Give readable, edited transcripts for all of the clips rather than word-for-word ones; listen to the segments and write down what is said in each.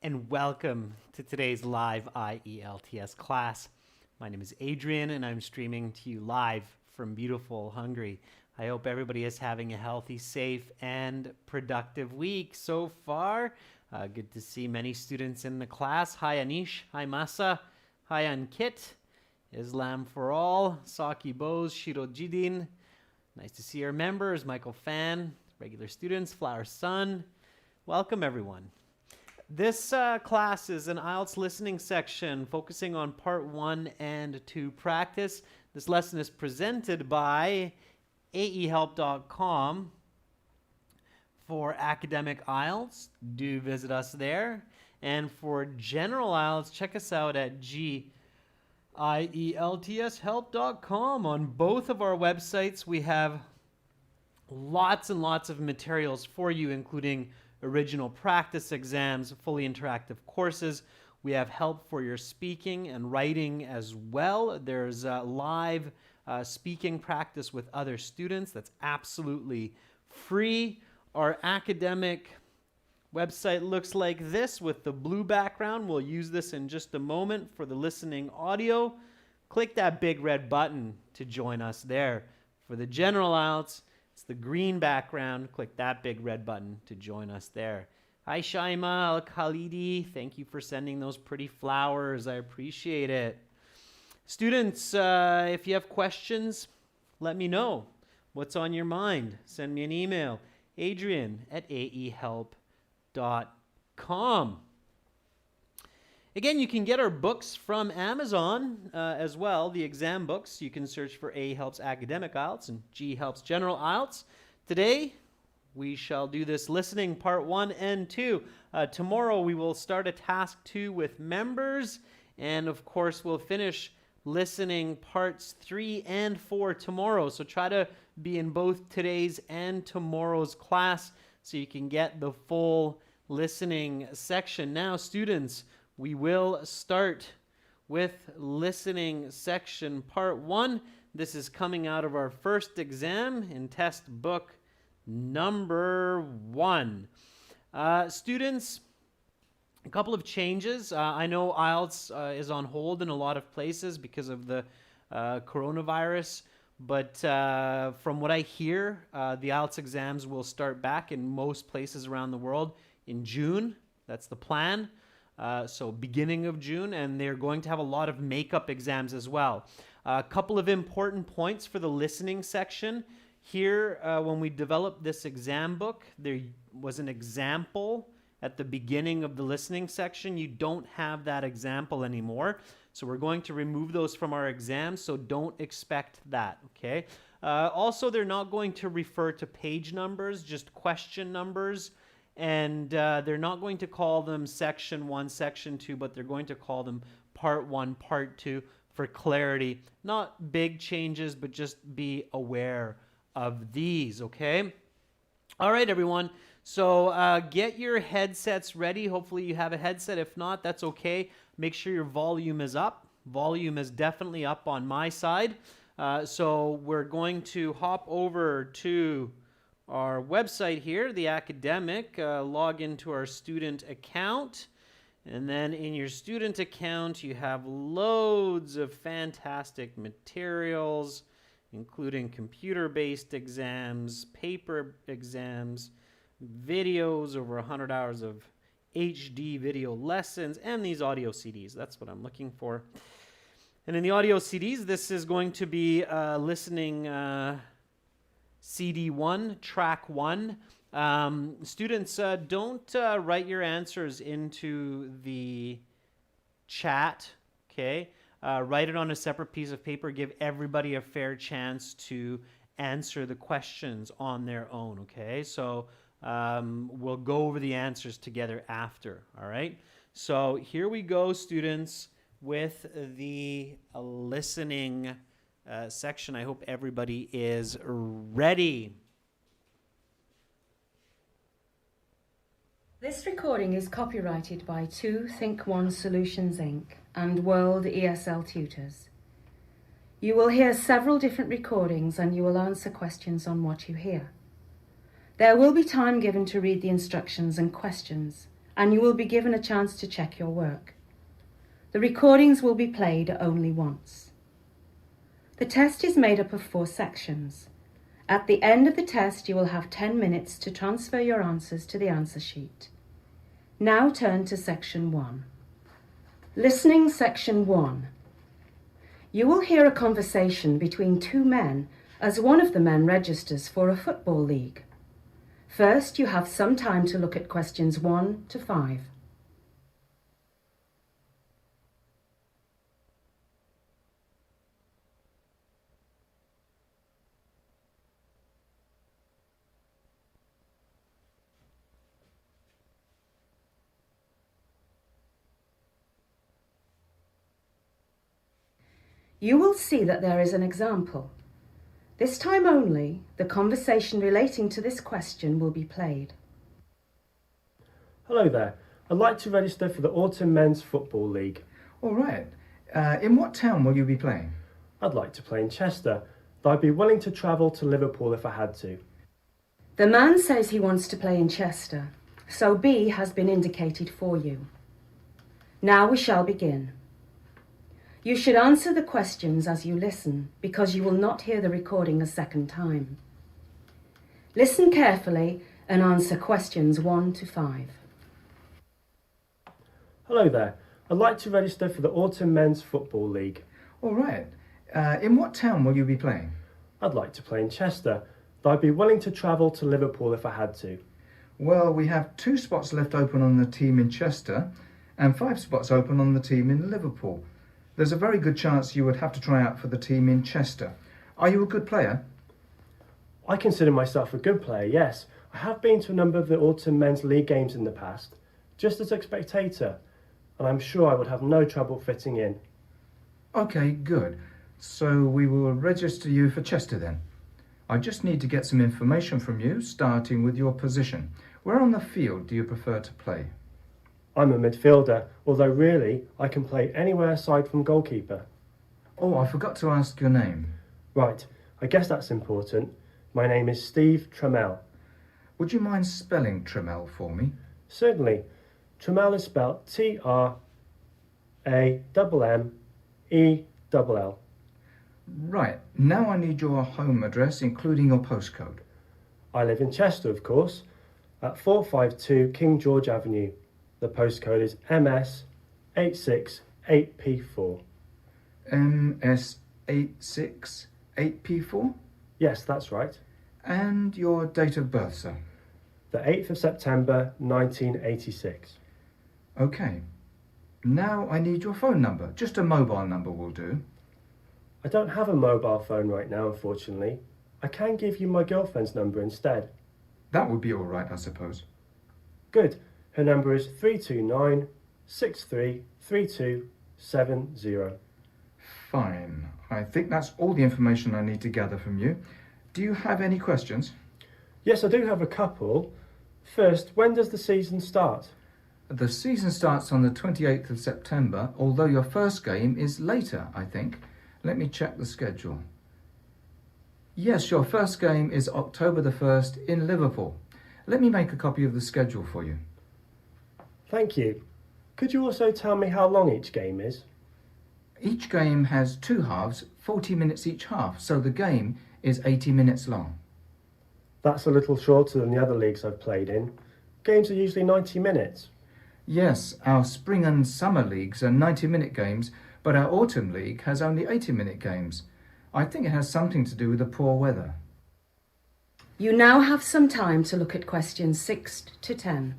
and welcome to today's live IELTS class. My name is Adrian and I'm streaming to you live from beautiful Hungary. I hope everybody is having a healthy, safe, and productive week so far. Good to see many students in the class. Hi Anish, hi Masa, hi Ankit, Islam for All, Saki Bose, Shiro Jidin. Nice to see our members, Michael Fan, regular students, Flower Sun. Welcome everyone. This class is an IELTS listening section focusing on part 1 and 2 practice. This lesson is presented by aehelp.com for academic IELTS. Do visit us there. And for general IELTS, check us out at IELTShelp.com. On both of our websites, we have lots and lots of materials for you, including original practice exams, fully interactive courses. We have help for your speaking and writing as well. There's live speaking practice with other students that's absolutely free. Our academic website looks like this with the blue background. We'll use this in just a moment for the listening audio. Click that big red button to join us there. For the general IELTS, it's the green background. Click that big red button to join us there. Hi Shaima Al-Khalidi. Thank you for sending those pretty flowers. I appreciate it. Students, if you have questions, let me know. What's on your mind? Send me an email. adrian@aehelp.com. Again, you can get our books from Amazon as well, the exam books. You can search for A Helps Academic IELTS and G Helps General IELTS. Today, we shall do this listening part 1 and 2. Tomorrow, we will start a task 2 with members. And of course, we'll finish listening parts 3 and 4 tomorrow. So try to be in both today's and tomorrow's class so you can get the full listening section. Now, students, we will start with listening section part 1. This is coming out of our first exam in test book number 1. Students, a couple of changes. I know IELTS is on hold in a lot of places because of the coronavirus, but from what I hear, the IELTS exams will start back in most places around the world in June. That's the plan. So beginning of June, and they're going to have a lot of makeup exams as well. A couple of important points for the listening section. Here, when we developed this exam book, there was an example at the beginning of the listening section. You don't have that example anymore. So we're going to remove those from our exams, so don't expect that, okay? Also, they're not going to refer to page numbers, just question numbers. And they're not going to call them section 1, section 2, but they're going to call them part 1, part 2 for clarity. Not big changes, but just be aware of these, okay? All right, everyone. So get your headsets ready. Hopefully you have a headset. If not, that's okay. Make sure your volume is up. Volume is definitely up on my side. So we're going to hop over to our website here, the academic, log into our student account, and then in your student account you have loads of fantastic materials, including computer-based exams, paper exams, videos, over 100 hours of HD video lessons, and these audio CDs. That's what I'm looking for. And in the audio CDs, this is going to be listening CD 1, track 1. Students, don't write your answers into the chat, okay? Write it on a separate piece of paper. Give everybody a fair chance to answer the questions on their own, okay? So we'll go over the answers together after, all right? So here we go, students, with the listening section. I hope everybody is ready. This recording is copyrighted by 2 Think One Solutions Inc. and World ESL Tutors. You will hear several different recordings and you will answer questions on what you hear. There will be time given to read the instructions and questions and you will be given a chance to check your work. The recordings will be played only once. The test is made up of 4 sections. At the end of the test, you will have 10 minutes to transfer your answers to the answer sheet. Now turn to section 1. Listening section 1. You will hear a conversation between 2 men as one of the men registers for a football league. First, you have some time to look at questions 1 to 5. You will see that there is an example. This time only, the conversation relating to this question will be played. Hello there. I'd like to register for the Autumn Men's Football League. All right. In what town will you be playing? I'd like to play in Chester, but I'd be willing to travel to Liverpool if I had to. The man says he wants to play in Chester, so B has been indicated for you. Now we shall begin. You should answer the questions as you listen, because you will not hear the recording a second time. Listen carefully and answer questions 1 to 5. Hello there. I'd like to register for the Autumn Men's Football League. All right. In what town will you be playing? I'd like to play in Chester, but I'd be willing to travel to Liverpool if I had to. Well, we have 2 spots left open on the team in Chester and 5 spots open on the team in Liverpool. There's a very good chance you would have to try out for the team in Chester. Are you a good player? I consider myself a good player, yes. I have been to a number of the Autumn Men's League games in the past, just as a spectator, and I'm sure I would have no trouble fitting in. Okay, good. So we will register you for Chester then. I just need to get some information from you, starting with your position. Where on the field do you prefer to play? I'm a midfielder, although really I can play anywhere aside from goalkeeper. Oh, I forgot to ask your name. Right, I guess that's important. My name is Steve Trammell. Would you mind spelling Trammell for me? Certainly. Trammell is spelled T-R-A-M-M-E-L-L. Right, now I need your home address, including your postcode. I live in Chester, of course, at 452 King George Avenue. The postcode is MS868P4. MS868P4? Yes, that's right. And your date of birth, sir? The 8th of September 1986. Okay. Now I need your phone number. Just a mobile number will do. I don't have a mobile phone right now, unfortunately. I can give you my girlfriend's number instead. That would be all right, I suppose. Good. Her number is 329-633270. Fine. I think that's all the information I need to gather from you. Do you have any questions? Yes, I do have a couple. First, when does the season start? The season starts on the 28th of September, although your first game is later, I think. Let me check the schedule. Yes, your first game is October the 1st in Liverpool. Let me make a copy of the schedule for you. Thank you. Could you also tell me how long each game is? Each game has 2 halves, 40 minutes each half, so the game is 80 minutes long. That's a little shorter than the other leagues I've played in. Games are usually 90 minutes. Yes, our spring and summer leagues are 90-minute games, but our autumn league has only 80-minute games. I think it has something to do with the poor weather. You now have some time to look at questions 6 to 10.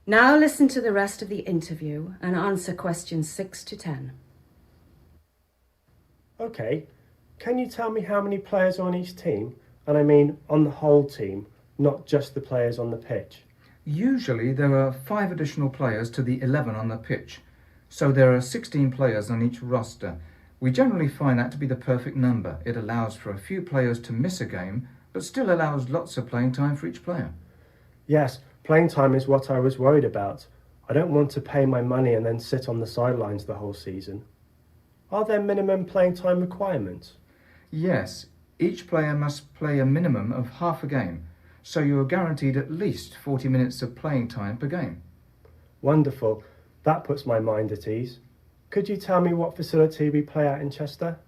Now listen to the rest of the interview and answer questions 6 to 10. Okay, can you tell me how many players are on each team? And I mean on the whole team, not just the players on the pitch. Usually there are 5 additional players to the 11 on the pitch, so there are 16 players on each roster. We generally find that to be the perfect number. It allows for a few players to miss a game but still allows lots of playing time for each player. Yes, playing time is what I was worried about. I don't want to pay my money and then sit on the sidelines the whole season. Are there minimum playing time requirements? Yes, each player must play a minimum of half a game, so you are guaranteed at least 40 minutes of playing time per game. Wonderful. That puts my mind at ease. Could you tell me what facility we play at in Chester?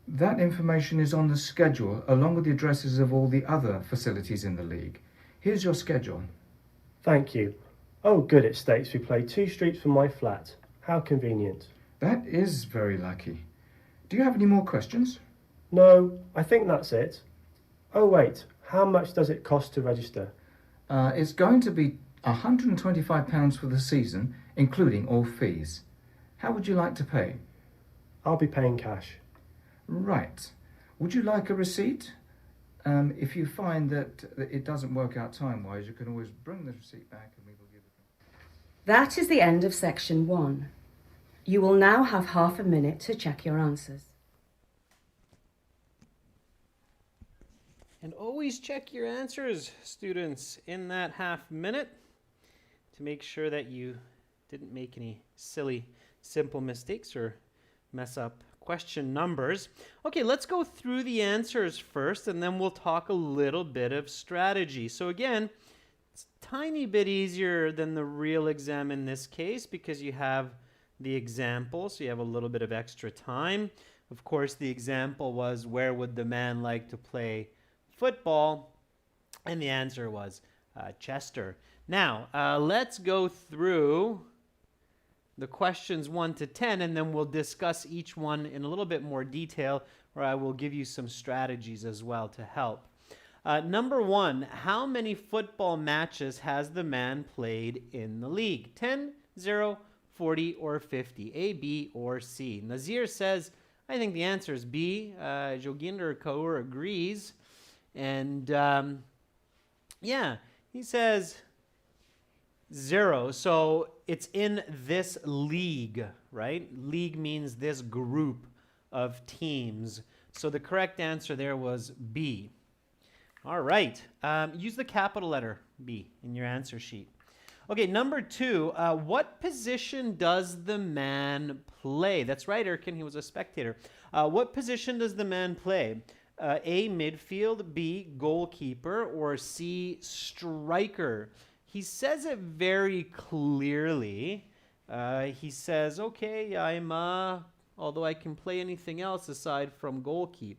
That information is on the schedule, along with the addresses of all the other facilities in the league. Here's your schedule. Thank you. Oh, good, it states we play 2 streets from my flat. How convenient. That is very lucky. Do you have any more questions? No, I think that's it. Oh, wait, how much does it cost to register? It's going to be £125 for the season, including all fees. How would you like to pay? I'll be paying cash. Right. Would you like a receipt? If you find that it doesn't work out time-wise, you can always bring the receipt back and we will give it. That is the end of section 1. You will now have half a minute to check your answers. And always check your answers, students, in that half minute to make sure that you didn't make any silly, simple mistakes or mess up question numbers. Okay, let's go through the answers first, and then we'll talk a little bit of strategy. So again, it's a tiny bit easier than the real exam in this case because you have the example, so you have a little bit of extra time. Of course, the example was, where would the man like to play football? And the answer was Chester. Now, let's go through the questions 1 to 10, and then we'll discuss each one in a little bit more detail, where I will give you some strategies as well to help. Number 1, how many football matches has the man played in the league? 10, 0, 40, or 50? A, B, or C? Nazir says, I think the answer is B. Joginder Kaur agrees. And yeah, he says 0. So it's in this league, right? League means this group of teams. So the correct answer there was B. All right. Use the capital letter B in your answer sheet. Okay, number 2, what position does the man play? That's right, Erkin, he was a spectator. What position does the man play? A, midfield, B, goalkeeper, or C, striker? He says it very clearly. He says, okay, although I can play anything else aside from goalkeep.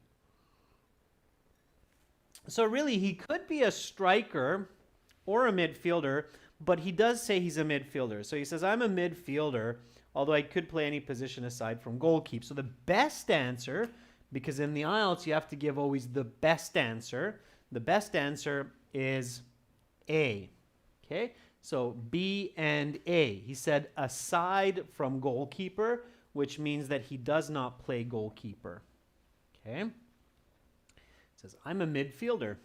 So really, he could be a striker or a midfielder, but he does say he's a midfielder. So he says, I'm a midfielder, although I could play any position aside from goalkeep. So the best answer, because in the IELTS you have to give always the best answer. The best answer is A. Okay, so B and A. He said aside from goalkeeper, which means that he does not play goalkeeper. Okay, it says I'm a midfielder.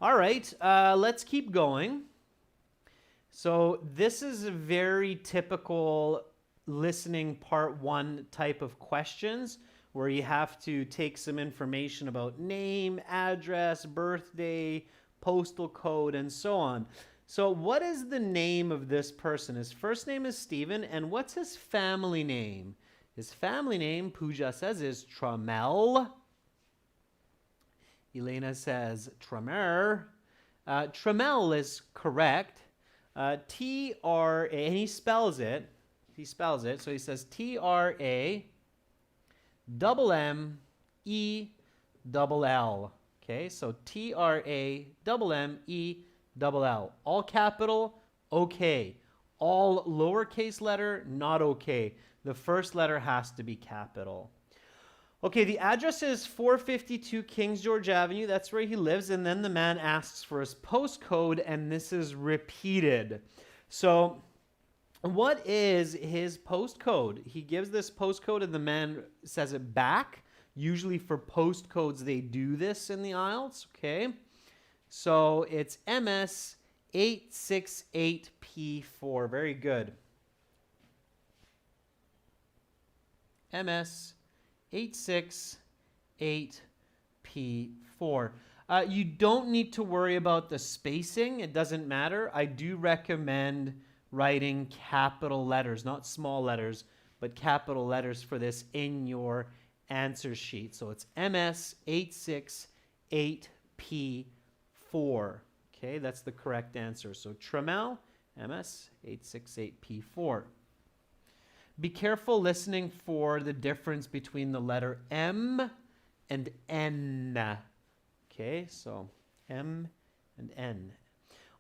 All right, let's keep going. So this is a very typical listening part 1 type of questions, where you have to take some information about name, address, birthday, postal code, and so on. So what is the name of this person? His first name is Stephen, and what's his family name? His family name, Pooja says, is Tramel. Elena says Tramer. Tramel is correct. T-R-A, and he spells it. So he says T-R-A-M-M-E-L-L. Okay, so T-R-A-M-M-E-L-L. All capital, okay. All lowercase letter, not okay. The first letter has to be capital. Okay, the address is 452 Kings George Avenue. That's where he lives. And then the man asks for his postcode, and this is repeated. So what is his postcode? He gives this postcode, and the man says it back. Usually for postcodes, they do this in the IELTS, okay? So it's MS 868P4. Very good. MS 868P4. You don't need to worry about the spacing. It doesn't matter. I do recommend writing capital letters, not small letters, but capital letters for this in your answer sheet. So it's MS868P4. Okay, that's the correct answer. So Trammell, MS868P4. Be careful listening for the difference between the letter M and N. Okay, so M and N.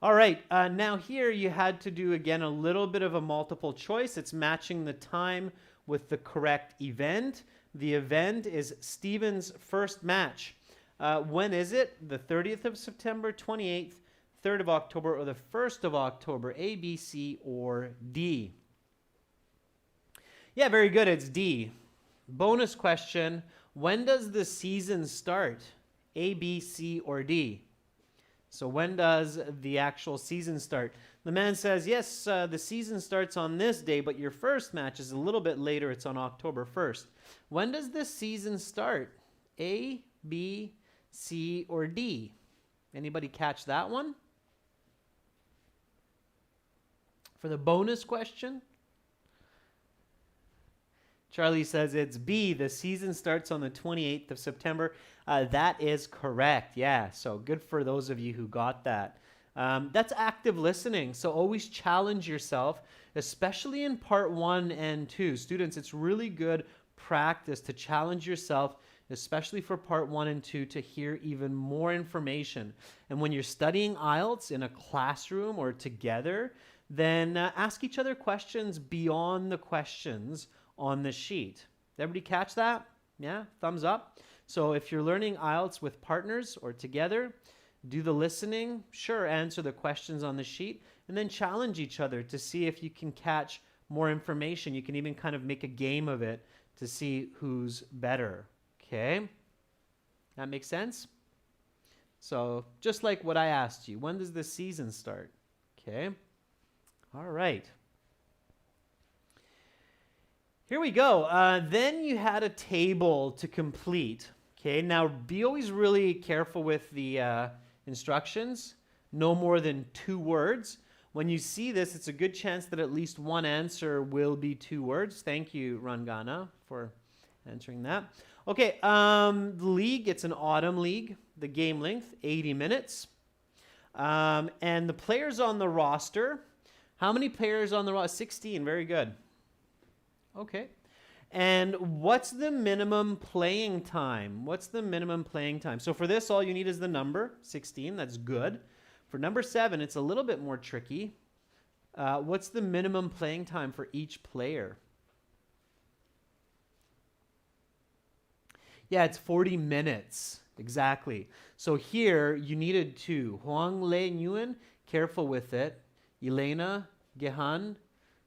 All right, now here you had to do, again, a little bit of a multiple choice. It's matching the time with the correct event. The event is Stephen's first match. When is it? The 30th of September, 28th, 3rd of October, or the 1st of October? A, B, C, or D? Yeah, very good. It's D. Bonus question. When does the season start? A, B, C, or D? So when does the actual season start? The man says, yes, the season starts on this day, but your first match is a little bit later. It's on October 1st. When does this season start? A, B, C, or D? Anybody catch that one? For the bonus question? Charlie says it's B. The season starts on the 28th of September. That is correct. Yeah, so good for those of you who got that. That's active listening. So always challenge yourself, especially in part 1 and 2. Students, it's really good practice to challenge yourself, especially for part 1 and 2, to hear even more information. And when you're studying IELTS in a classroom or together, then ask each other questions beyond the questions on the sheet. Did everybody catch that? Yeah, thumbs up. So if you're learning IELTS with partners or together, do the listening, sure, answer the questions on the sheet, and then challenge each other to see if you can catch more information. You can even kind of make a game of it to see who's better. Okay? That makes sense? So just like what I asked you, when does the season start? Okay? All right. Here we go. Then you had a table to complete. Okay, now be always really careful with the instructions. No more than 2 words. When you see this, it's a good chance that at least one answer will be 2 words. Thank you, Rangana, for answering that. Okay, the league, it's an autumn league. The game length, 80 minutes. And the players on the roster, how many players on the roster? 16, very good. Okay. And what's the minimum playing time? What's the minimum playing time? So for this, all you need is the number, 16. That's good. For number 7, it's a little bit more tricky. What's the minimum playing time for each player? Yeah, it's 40 minutes. Exactly. So here, you needed 2. Huang Le Nguyen, careful with it. Elena Gehan,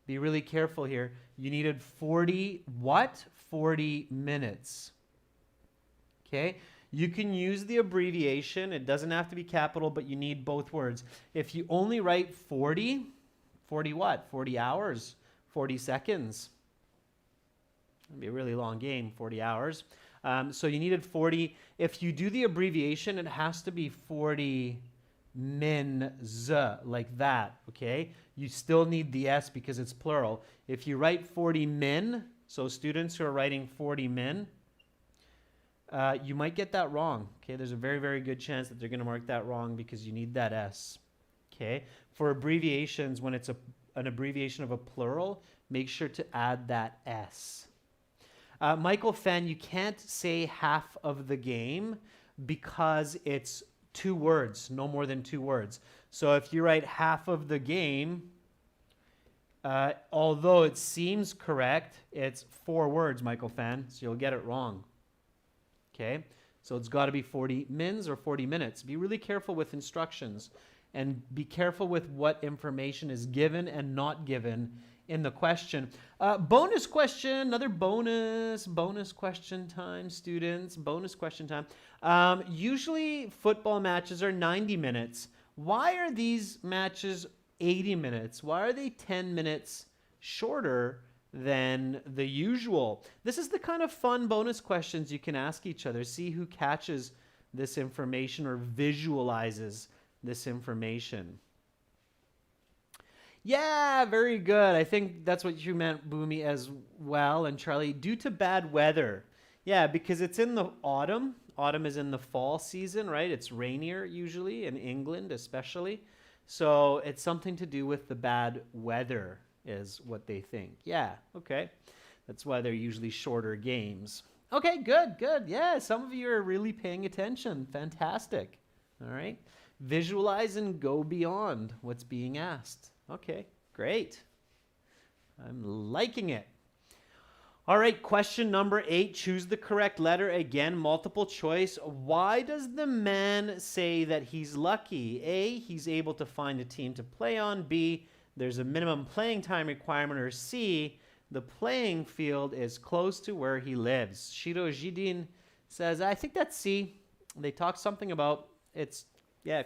be really careful here. You needed 40 what? 40 minutes. Okay? You can use the abbreviation. It doesn't have to be capital, but you need both words. If you only write 40, 40 what? 40 hours, 40 seconds. It'd be a really long game, 40 hours. So you needed 40. If you do the abbreviation, it has to be 40 mins, like that, okay? You still need the S because it's plural. If you write 40 min, so students who are writing 40 min, you might get that wrong, okay? There's a very, very good chance that they're going to mark that wrong because you need that S, okay? For abbreviations, when it's an abbreviation of a plural, make sure to add that S. Michael Fenn, you can't say half of the game because it's 2 words, no more than 2 words. So if you write half of the game, although it seems correct, it's 4 words, Michael Fan, so you'll get it wrong. Okay? So it's got to be 40 mins or 40 minutes. Be really careful with instructions and be careful with what information is given and not given in the question. Bonus question, another bonus question time, students, bonus question time. Usually football matches are 90 minutes. Why are these matches 80 minutes? Why are they 10 minutes shorter than the usual? This is the kind of fun bonus questions you can ask each other. See who catches this information or visualizes this information. Yeah, very good. I think that's what you meant, Boomy, as well. And Charlie, due to bad weather. Yeah, because it's in the autumn. Autumn is in the fall season, right? It's rainier usually in England, especially. So it's something to do with the bad weather is what they think. Yeah, okay. That's why they're usually shorter games. Okay, good, good. Yeah, some of you are really paying attention. Fantastic. All right. Visualize and go beyond what's being asked. Okay, great. I'm liking it. All right, question number 8. Choose the correct letter. Again, multiple choice. Why does the man say that he's lucky? A, he's able to find a team to play on. B, there's a minimum playing time requirement. Or C, the playing field is close to where he lives. Shiro Jidin says, I think that's C. They talk something about it's,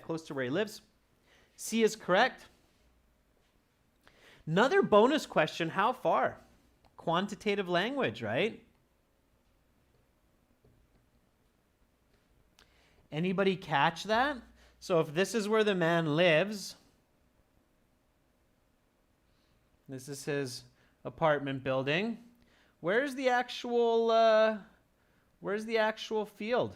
close to where he lives. C is correct. Another bonus question, how far? Quantitative language, right? Anybody catch that? So if this is where the man lives, this is his apartment building, where's the actual field?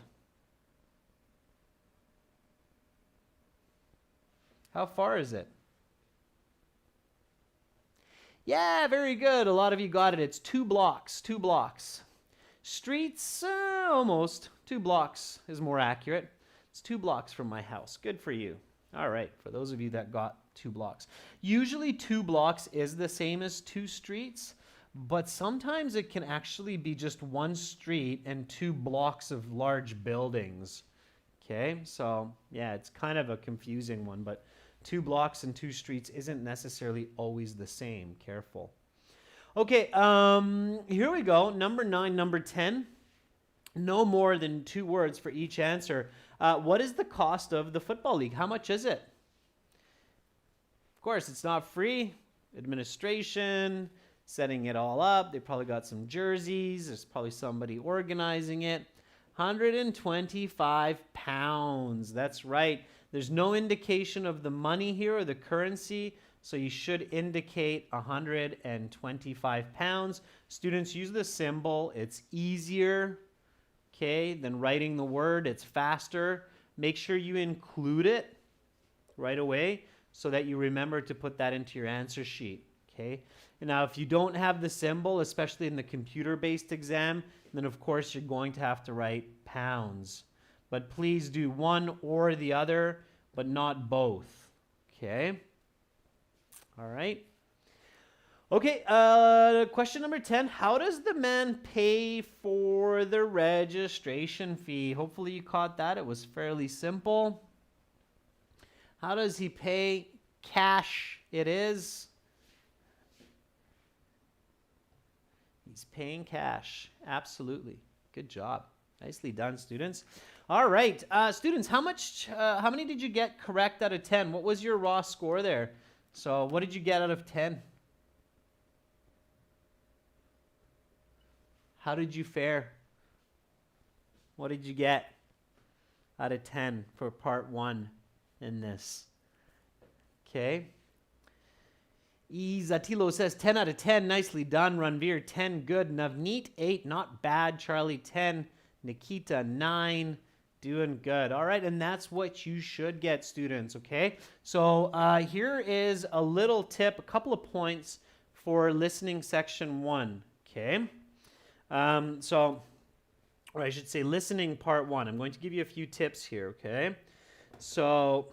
How far is it? Yeah, very good. A lot of you got it. It's 2 blocks. 2 blocks. Streets, almost. 2 blocks is more accurate. It's 2 blocks from my house. Good for you. All right, for those of you that got 2 blocks. Usually 2 blocks is the same as 2 streets, but sometimes it can actually be just 1 street and 2 blocks of large buildings. Okay, so yeah, it's kind of a confusing one, but 2 blocks and 2 streets isn't necessarily always the same. Careful. Okay, here we go. Number 9, number 10. No more than 2 words for each answer. What is the cost of the Football League? How much is it? Of course, it's not free. Administration, setting it all up. They probably got some jerseys. There's probably somebody organizing it. £125. That's right. There's no indication of the money here or the currency, so you should indicate £125. Students, use the symbol. It's easier, okay, than writing the word. It's faster. Make sure you include it right away so that you remember to put that into your answer sheet, okay? And now, if you don't have the symbol, especially in the computer-based exam, then of course you're going to have to write pounds. But please do one or the other, but not both. Okay? All right. Okay, question number 10. How does the man pay for the registration fee? Hopefully you caught that. It was fairly simple. How does he pay? Cash it is. He's paying cash. Absolutely. Good job. Nicely done, students. All right, students, how many did you get correct out of 10? What was your raw score there? So what did you get out of 10? How did you fare? What did you get out of 10 for part 1 in this? Okay. Zatilo says 10 out of 10. Nicely done. Ranveer, 10. Good. Navneet, 8. Not bad. Charlie, 10. Nikita, 9. Doing good. All right, and that's what you should get, students, okay? So here is a little tip, a couple of points for listening section 1, okay? Or I should say listening part 1. I'm going to give you a few tips here, okay? So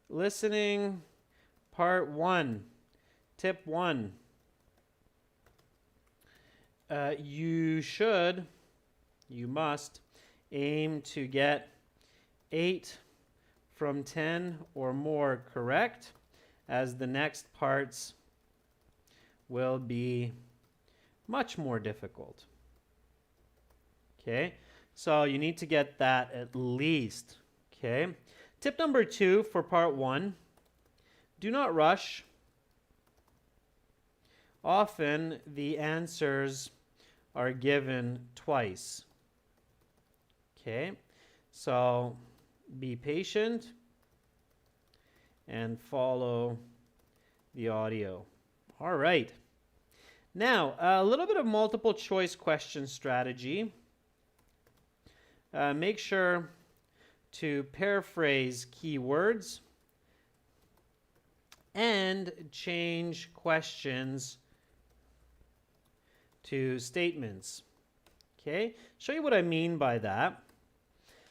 listening part 1, tip 1. You must aim to get 8 from 10 or more correct, as the next parts will be much more difficult. Okay, so you need to get that at least. Okay, tip number 2 for part 1, do not rush. Often the answers are given twice. Okay, so be patient and follow the audio. All right. Now, a little bit of multiple choice question strategy. Make sure to paraphrase keywords and change questions to statements. Okay, show you what I mean by that.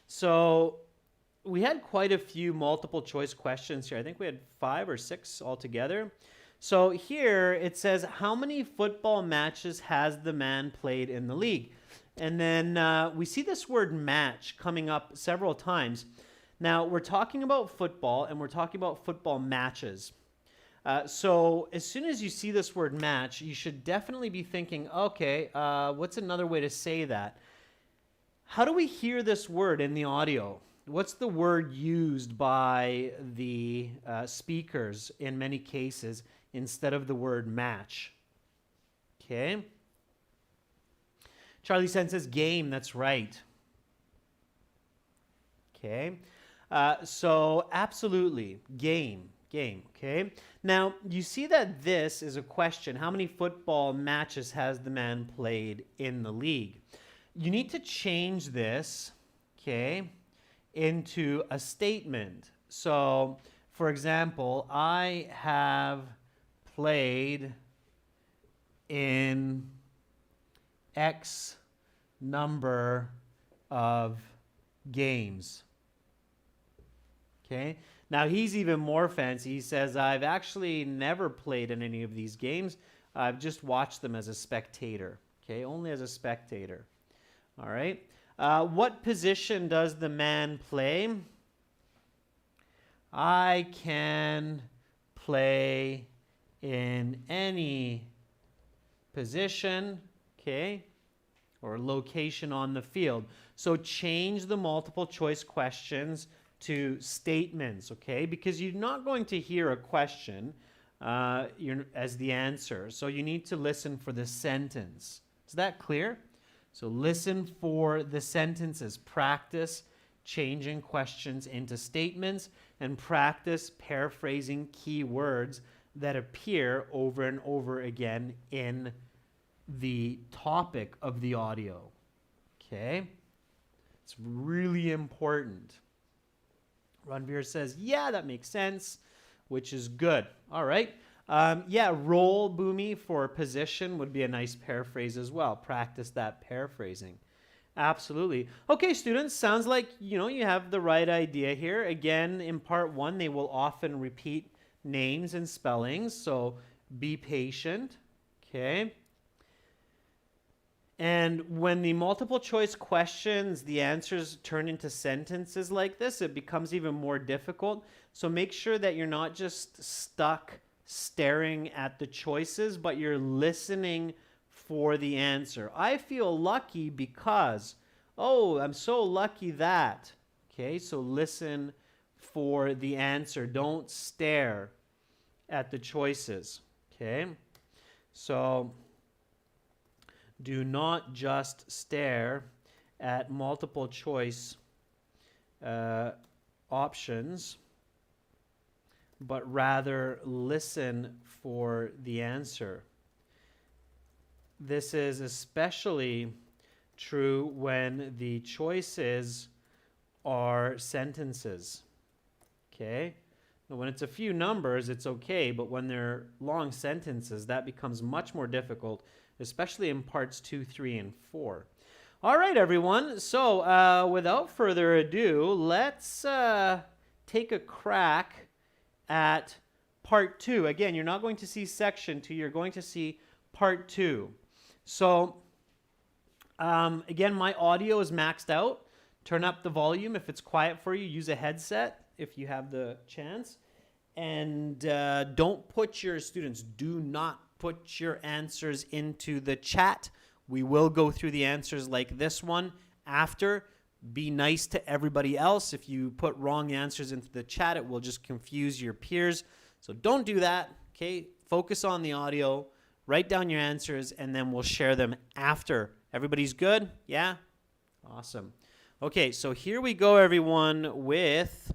So we had quite a few multiple choice questions here. I think we had 5 or 6 altogether. So here it says, how many football matches has the man played in the league? And then we see this word match coming up several times. Now, we're talking about football, and we're talking about football matches. So as soon as you see this word match, you should definitely be thinking, okay, what's another way to say that? How do we hear this word in the audio? What's the word used by the speakers in many cases instead of the word match? Okay. Charlie Sen says game. That's right. Okay. So absolutely, game. Okay. Now, you see that this is a question. How many football matches has the man played in the league? You need to change this, okay, into a statement. So, for example, I have played in X number of games. Okay? Now, he's even more fancy. He says, I've actually never played in any of these games. I've just watched them as a spectator. Okay? Only as a spectator. All right? What position does the man play? I can play in any position, okay, or location on the field. So change the multiple choice questions to statements, okay, because you're not going to hear a question as the answer. So you need to listen for the sentence. Is that clear? So listen for the sentences. Practice changing questions into statements and practice paraphrasing key words that appear over and over again in the topic of the audio. Okay? It's really important. Ranveer says, yeah, that makes sense, which is good. All right. Yeah, role, Boomy, for position would be a nice paraphrase as well. Practice that paraphrasing. Absolutely. Okay, students, sounds like, you have the right idea here. Again, in part 1, they will often repeat names and spellings, so be patient. Okay. And when the multiple choice questions, the answers turn into sentences like this, it becomes even more difficult. So make sure that you're not just stuck staring at the choices, but you're listening for the answer. I feel lucky because, oh, I'm so lucky that. Okay, so listen for the answer. Don't stare at the choices. Okay, so do not just stare at multiple choice options, but rather listen for the answer. This is especially true when the choices are sentences. Okay? Now, when it's a few numbers, it's okay, but when they're long sentences, that becomes much more difficult, especially in parts 2, 3, and 4. All right, everyone. So without further ado, let's take a crack at part 2. Again, you're not going to see section 2. You're going to see part 2. So again, my audio is maxed out. Turn up the volume if it's quiet for you. Use a headset if you have the chance. And don't put your students, do not put your answers into the chat. We will go through the answers like this one after. Be nice to everybody else. If you put wrong answers into the chat, it will just confuse your peers. So don't do that, okay? Focus on the audio, write down your answers, and then we'll share them after. Everybody's good? Yeah? Awesome. Okay, so here we go, everyone, with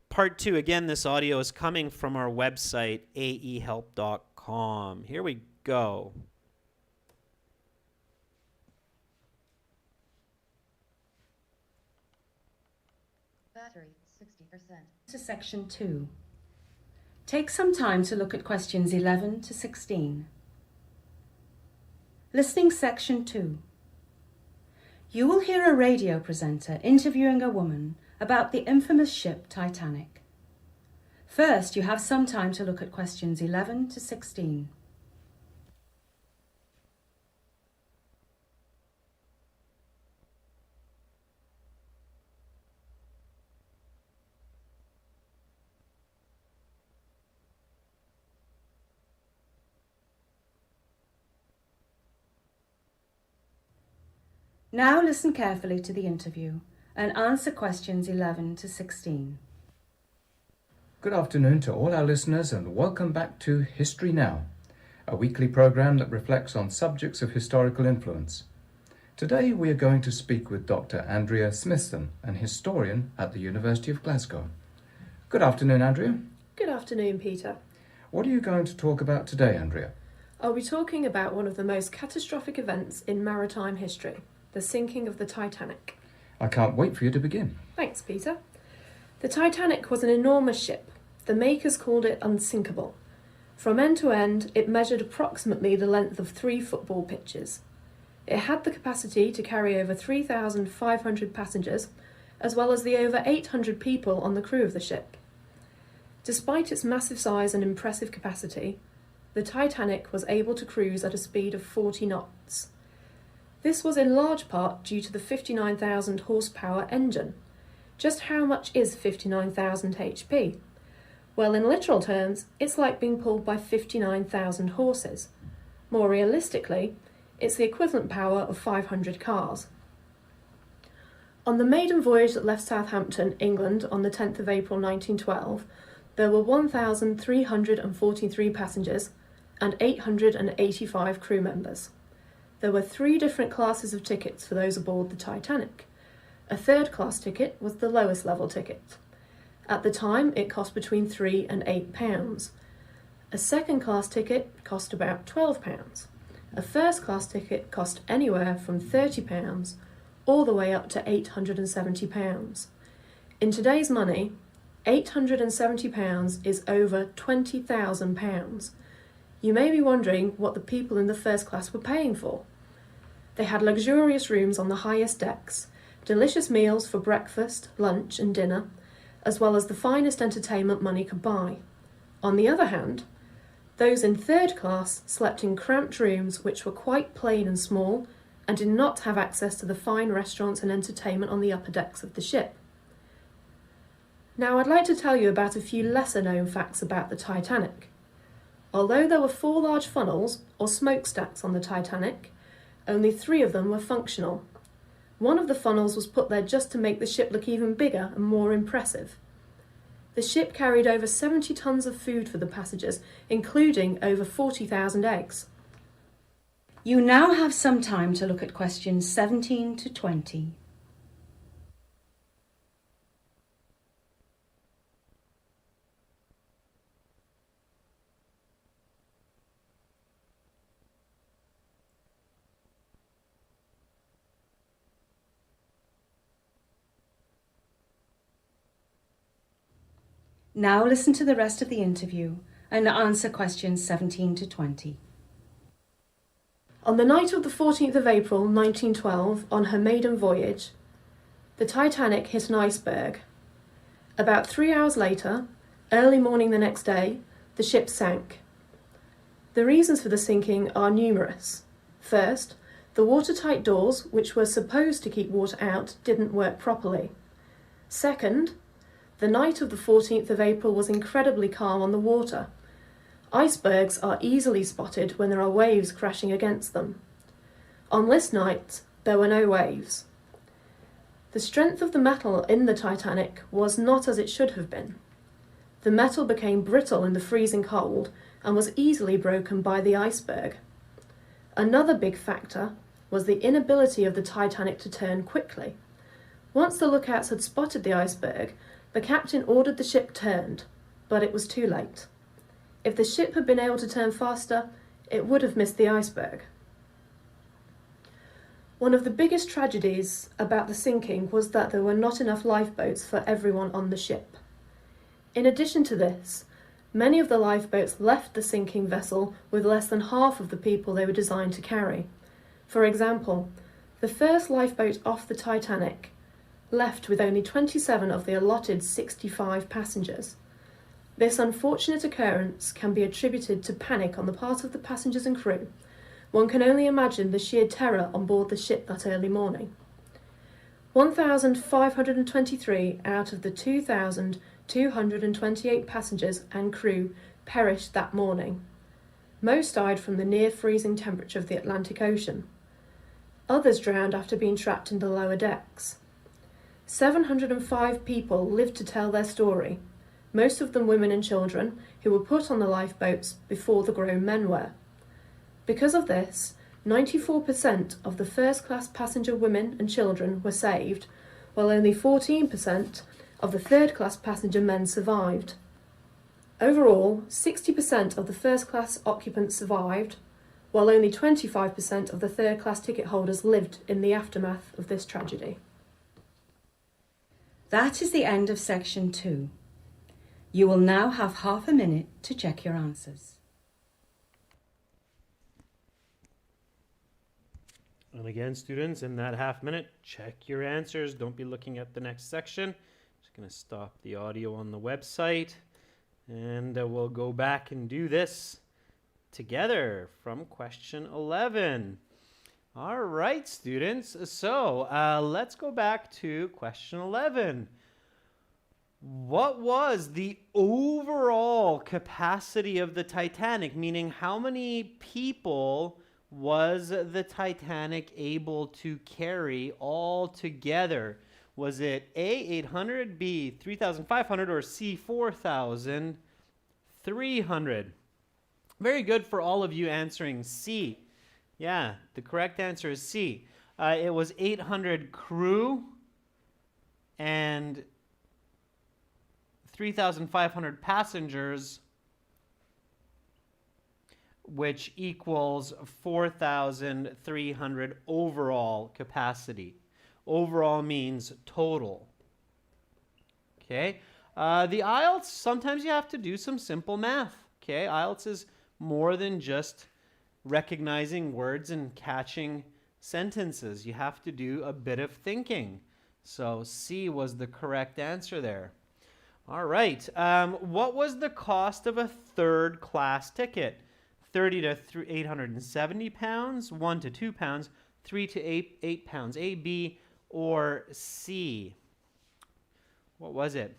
part 2. Again, this audio is coming from our website, aehelp.com. Here we go. Battery 60%. To section 2. Take some time to look at questions 11 to 16. Listening section 2. You will hear a radio presenter interviewing a woman about the infamous ship Titanic. First, you have some time to look at questions 11 to 16. Now listen carefully to the interview and answer questions 11 to 16. Good afternoon to all our listeners and welcome back to History Now, a weekly programme that reflects on subjects of historical influence. Today we are going to speak with Dr. Andrea Smithson, an historian at the University of Glasgow. Good afternoon, Andrea. Good afternoon, Peter. What are you going to talk about today, Andrea? I'll be talking about one of the most catastrophic events in maritime history, the sinking of the Titanic. I can't wait for you to begin. Thanks, Peter. The Titanic was an enormous ship. The makers called it unsinkable. From end to end, it measured approximately the length of 3 football pitches. It had the capacity to carry over 3,500 passengers, as well as the over 800 people on the crew of the ship. Despite its massive size and impressive capacity, the Titanic was able to cruise at a speed of 40 knots. This was in large part due to the 59,000 horsepower engine. Just how much is 59,000 HP? Well, in literal terms, it's like being pulled by 59,000 horses. More realistically, it's the equivalent power of 500 cars. On the maiden voyage that left Southampton, England, on the 10th of April 1912, there were 1,343 passengers and 885 crew members. There were 3 different classes of tickets for those aboard the Titanic. A third-class ticket was the lowest level ticket. At the time, it cost between £3 and £8. A second-class ticket cost about £12. A first-class ticket cost anywhere from £30 all the way up to £870. In today's money, £870 is over £20,000. You may be wondering what the people in the first class were paying for. They had luxurious rooms on the highest decks, delicious meals for breakfast, lunch and dinner, as well as the finest entertainment money could buy. On the other hand, those in third class slept in cramped rooms which were quite plain and small and did not have access to the fine restaurants and entertainment on the upper decks of the ship. Now I'd like to tell you about a few lesser known facts about the Titanic. Although there were 4 large funnels, or smokestacks, on the Titanic, only 3 of them were functional. One of the funnels was put there just to make the ship look even bigger and more impressive. The ship carried over 70 tons of food for the passengers, including over 40,000 eggs. You now have some time to look at questions 17 to 20. Now listen to the rest of the interview and answer questions 17 to 20. On the night of the 14th of April 1912, on her maiden voyage, the Titanic hit an iceberg. About 3 hours later, early morning the next day, the ship sank. The reasons for the sinking are numerous. First, the watertight doors, which were supposed to keep water out, didn't work properly. Second, the night of the 14th of April was incredibly calm on the water. Icebergs are easily spotted when there are waves crashing against them. On this night, there were no waves. The strength of the metal in the Titanic was not as it should have been. The metal became brittle in the freezing cold and was easily broken by the iceberg. Another big factor was the inability of the Titanic to turn quickly. Once the lookouts had spotted the iceberg, the captain ordered the ship turned, but it was too late. If the ship had been able to turn faster, it would have missed the iceberg. One of the biggest tragedies about the sinking was that there were not enough lifeboats for everyone on the ship. In addition to this, many of the lifeboats left the sinking vessel with less than half of the people they were designed to carry. For example, the first lifeboat off the Titanic left with only 27 of the allotted 65 passengers. This unfortunate occurrence can be attributed to panic on the part of the passengers and crew. One can only imagine the sheer terror on board the ship that early morning. 1,523 out of the 2,228 passengers and crew perished that morning. Most died from the near-freezing temperature of the Atlantic Ocean. Others drowned after being trapped in the lower decks. 705 people lived to tell their story, most of them women and children who were put on the lifeboats before the grown men were. Because of this, 94% of the first-class passenger women and children were saved, while only 14% of the third-class passenger men survived. Overall, 60% of the first-class occupants survived, while only 25% of the third-class ticket holders lived in the aftermath of this tragedy. That is the end of section 2. You will now have half a minute to check your answers. And again, students, in that half minute, check your answers. Don't be looking at the next section. Just going to stop the audio on the website. And we'll go back and do this together from question 11. All right, students. So let's go back to question 11. What was the overall capacity of the Titanic? Meaning, how many people was the Titanic able to carry all together? Was it A, 800, B, 3,500, or C, 4,300? Very good for all of you answering C. Yeah, the correct answer is C. It was 800 crew and 3,500 passengers, which equals 4,300 overall capacity. Overall means total. Okay. The IELTS, sometimes you have to do some simple math. Okay. IELTS is more than just recognizing words and catching sentences. You have to do a bit of thinking. So C was the correct answer there. All right. What was the cost of a third class ticket? 30 to 870 pounds, 1 to 2 pounds, 3 to 8 pounds. A, B, or C? What was it?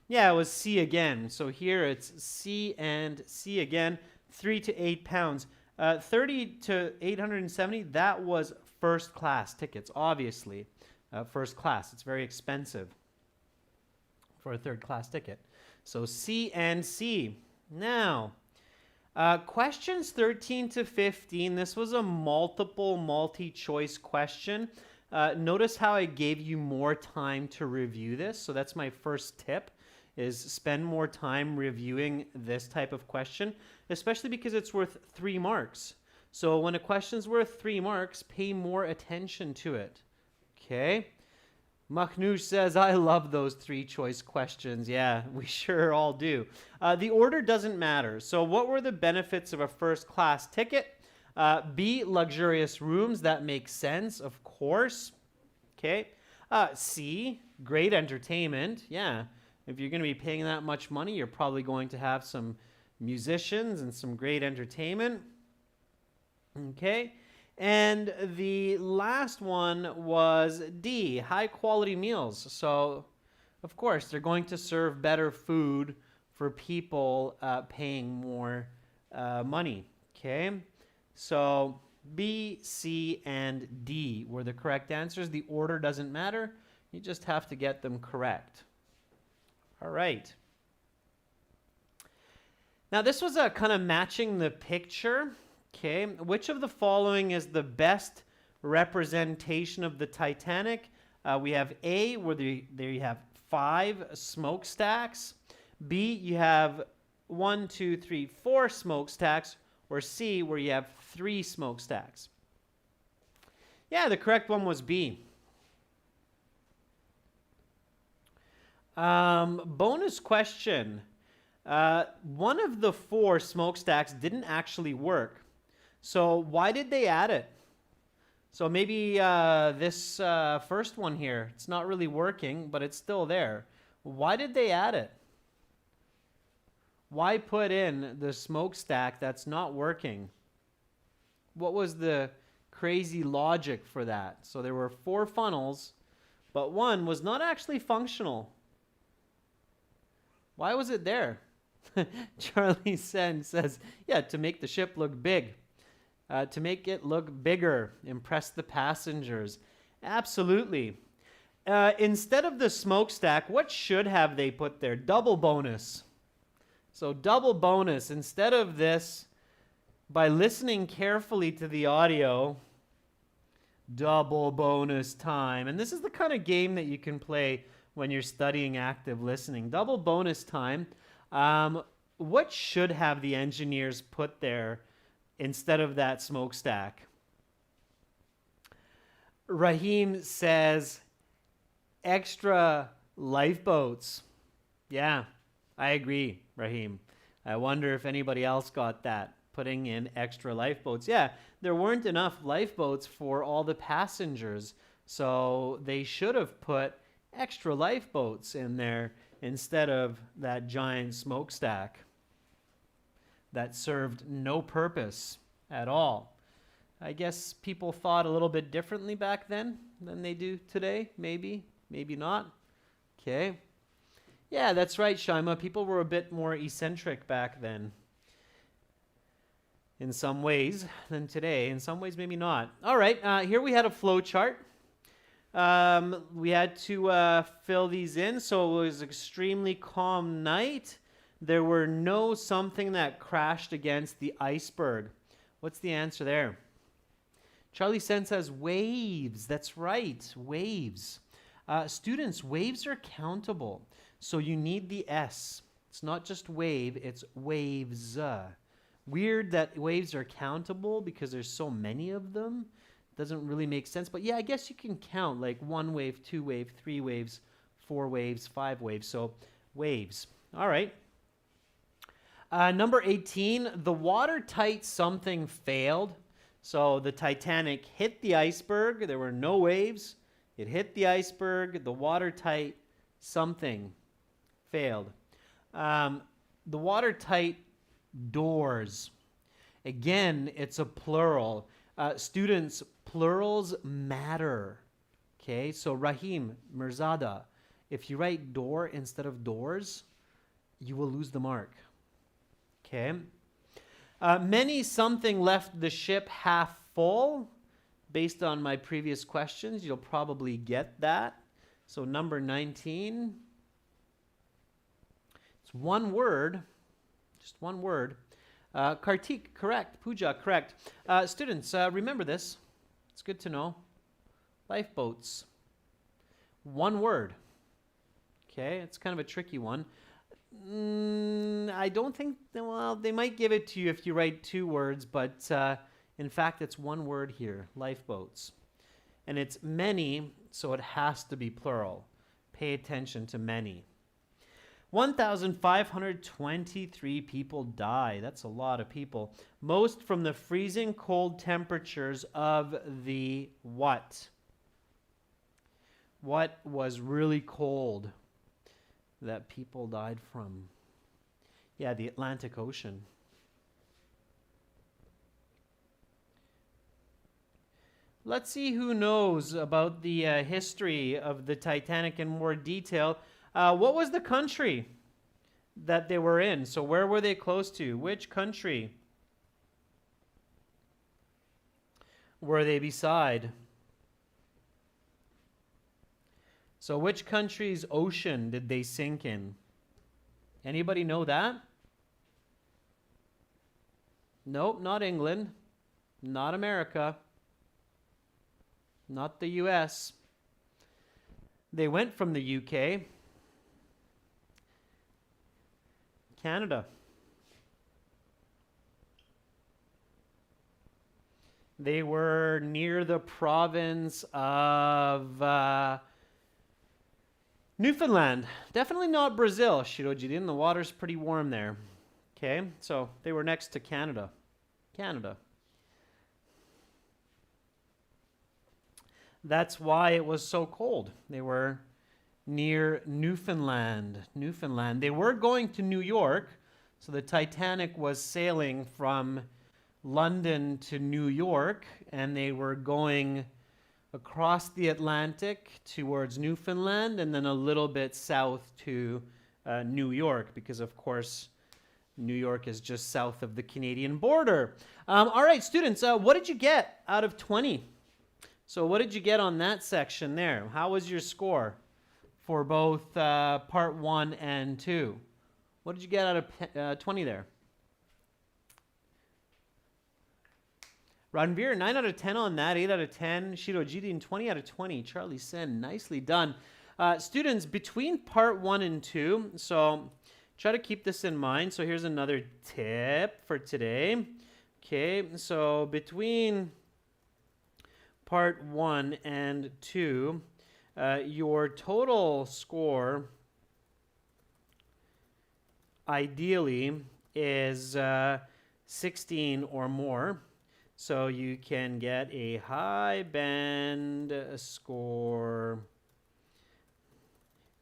Yeah, it was C again. So here it's C and C again, 3 to 8 pounds. 30 to 870, that was first class tickets, obviously. First class, it's very expensive for a third class ticket. So C and C. Now, questions 13 to 15, this was a multi-choice question. Notice how I gave you more time to review this. So that's my first tip, is spend more time reviewing this type of question, especially because it's worth 3 marks. So when a question's worth 3 marks, pay more attention to it. Okay? Makhnush says, I love those 3-choice questions. Yeah, we sure all do. The order doesn't matter. So what were the benefits of a first class ticket? B, luxurious rooms. That makes sense, of course. Okay. C, great entertainment. Yeah, if you're going to be paying that much money, you're probably going to have some musicians and some great entertainment. Okay. And the last one was D, high quality meals. So, of course, they're going to serve better food for people paying more money. Okay, so B, C, and D were the correct answers. The order doesn't matter. You just have to get them correct. All right. Now, this was a kind of matching the picture. Okay, which of the following is the best representation of the Titanic. We have A, where there you have 5 smokestacks. B, you have 1, 2, 3, 4 smokestacks. Or C, where you have 3 smokestacks. Yeah, the correct one was B. Bonus question. One of the 4 smokestacks didn't actually work. So why did they add it? So maybe this first one here, it's not really working, but it's still there. Why did they add it? Why put in the smokestack that's not working? What was the crazy logic for that? So there were 4 funnels, but one was not actually functional. Why was it there? Charlie Sen says, yeah, to make the ship look big. To make it look bigger, impress the passengers. Absolutely. Instead of the smokestack, what should have they put there? Double bonus. So double bonus. Instead of this, by listening carefully to the audio, double bonus time. And this is the kind of game that you can play when you're studying active listening. Double bonus time. What should have the engineers put there instead of that smokestack? Raheem says extra lifeboats. Yeah, I agree, Raheem. I wonder if anybody else got that, putting in extra lifeboats. Yeah, there weren't enough lifeboats for all the passengers, so they should have put extra lifeboats in there instead of that giant smokestack that served no purpose at all. I guess people thought a little bit differently back then than they do today. Maybe, maybe not. Okay. Yeah, that's right, Shaima. People were a bit more eccentric back then. In some ways than today. In some ways, maybe not. All right, here we had a flow chart. We had to fill these in. So it was extremely calm night. There were no something that crashed against the iceberg. What's the answer there? Charlie Sen says waves. That's right, waves. Students, waves are countable. So you need the S. It's not just wave, it's waves. Weird that waves are countable because there's so many of them. Doesn't really make sense. But yeah, I guess you can count like 1 wave, 2 wave, 3 waves, 4 waves, 5 waves. So waves. All right. Number 18, the watertight something failed. So the Titanic hit the iceberg. There were no waves. It hit the iceberg. The watertight something failed. The watertight doors. Again, it's a plural. Students, plurals matter. Okay, so Rahim, Mirzada, if you write door instead of doors, you will lose the mark. Okay. Many something left the ship half full. Based on my previous questions, you'll probably get that. So number 19. It's one word. Just one word. Kartik, correct. Pooja, correct. Students, remember this. It's good to know. Lifeboats. One word. Okay, it's kind of a tricky one. I don't think, well, they might give it to you if you write 2 words, but in fact, it's one word here, lifeboats. And it's many, so it has to be plural. Pay attention to many. 1,523 people die. That's a lot of people. Most from the freezing cold temperatures of the what? What was really cold that people died from? Yeah, the Atlantic Ocean. Let's see who knows about the history of the Titanic in more detail. What was the country that they were in? So where were they close to? Which country were they beside? So which country's ocean did they sink in? Anybody know that? Nope, not England, not America. not the US. They went from the UK. Canada. They were near the province of Newfoundland. Definitely not Brazil, Shirojidin. The water's pretty warm there. Okay, so they were next to Canada. Canada. That's why it was so cold. They were near Newfoundland. Newfoundland. They were going to New York, so the Titanic was sailing from London to New York, and they were going across the Atlantic towards Newfoundland and then a little bit south to New York, because of course New York is just south of the Canadian border. All right, students, what did you get out of 20? So what did you get on that section there? How was your score for both part 1 and 2? What did you get out of 20 there? Ranveer, 9 out of 10 on that, 8 out of 10. Shirojidin, 20 out of 20. Charlie Sen, nicely done. Students, between part 1 and 2, so try to keep this in mind. So here's another tip for today. Okay, so between part 1 and 2, your total score ideally is 16 or more. So you can get a high band score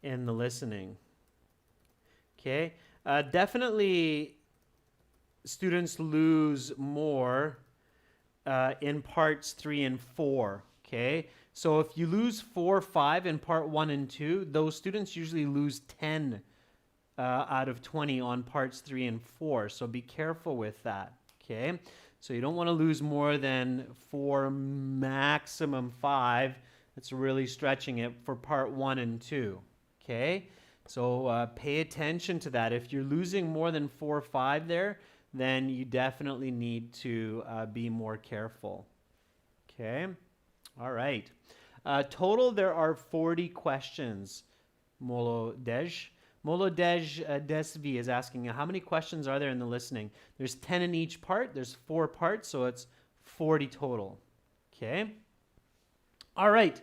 in the listening. Okay, definitely students lose more in parts 3 and 4. Okay, so if you lose 4 or 5 in part 1 and 2, those students usually lose 10 out of 20 on parts 3 and 4. So be careful with that. Okay. So you don't want to lose more than 4, maximum 5. That's really stretching it for part 1 and 2. Okay? So pay attention to that. If you're losing more than 4 or 5 there, then you definitely need to be more careful. Okay? All right. Total, there are 40 questions. Molo Dej. Molodej Desvi is asking, how many questions are there in the listening? There's 10 in each part. There's 4 parts, so it's 40 total. Okay? All right.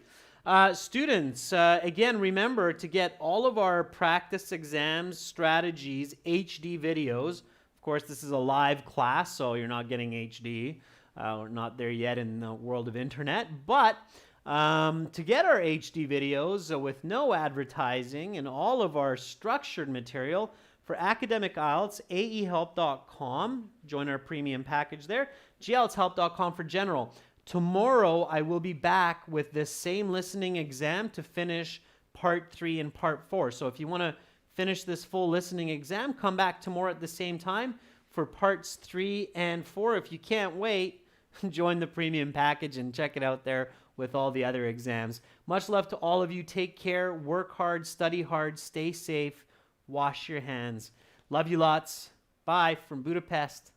Students, again, remember to get all of our practice exams, strategies, HD videos. Of course, this is a live class, so you're not getting HD. We're not there yet in the world of internet, but to get our HD videos with no advertising and all of our structured material for academic IELTS, aehelp.com. Join our premium package there. glshelp.com for general. Tomorrow, I will be back with this same listening exam to finish part 3 and part 4. So if you want to finish this full listening exam, come back tomorrow at the same time for parts 3 and 4. If you can't wait, join the premium package and check it out there with all the other exams. Much love to all of you. Take care, work hard, study hard, stay safe, wash your hands. Love you lots. Bye from Budapest.